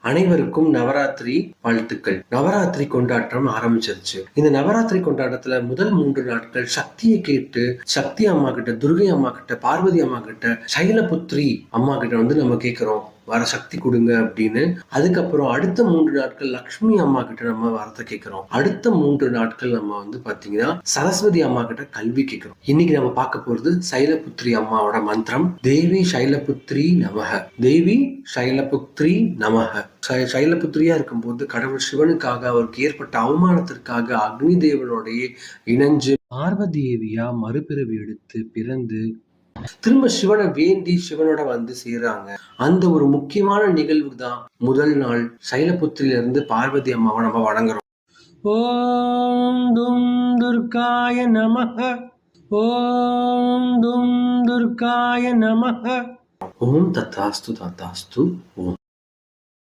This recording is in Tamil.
அனைவருக்கும் நவராத்திரி வாழ்த்துக்கள். நவராத்திரி கொண்டாட்டம் ஆரம்பிச்சிருச்சு. இந்த நவராத்திரி கொண்டாட்டத்துல முதல் 3 நாட்கள் சக்தியை கேட்டு சக்தி அம்மா கிட்ட, துர்கை அம்மா கிட்ட, பார்வதி அம்மா கிட்ட, சைலபுத்ரி அம்மா கிட்ட வந்து நம்ம கேட்கிறோம் வர சக்தி கொடுங்க அப்படின்னு. அதுக்கப்புறம் அடுத்த 3 நாட்கள் லக்ஷ்மி அம்மா கிட்ட நம்ம வரத்தை கேட்கிறோம். அடுத்த 3 நாட்கள் நம்ம வந்து பாத்தீங்கன்னா சரஸ்வதி அம்மா கிட்ட கல்வி கேட்கிறோம். இன்னைக்கு நம்ம பார்க்க போறது சைலபுத்ரி அம்மாவோட மந்திரம். தேவி சைலபுத்ரி நமக, தேவி சைலபுத்ரி நமக. சைலபுத்திரியா இருக்கும்போது கடவுள் சிவனுக்காக அவருக்கு ஏற்பட்ட அவமானத்திற்காக அக்னி தேவனோடைய இணைஞ்சு பார்வதி தேவியா மறுபிறவி எடுத்து பிறந்து திரும்ப சிவனை வேண்டி சிவனோட வந்து சேர்றாங்க. அந்த ஒரு முக்கியமான நிகழ்வு தான் முதல் நாள் சைலபுத்திரியில இருந்து பார்வதி அம்மாவை நம்ம வணங்குறோம். ஓம் தும் துர்காய நமஹ, ஓம் தும் துர்காய நமஹ. ஓம் தத்தாஸ்து தத்தாஸ்து. ஓம்.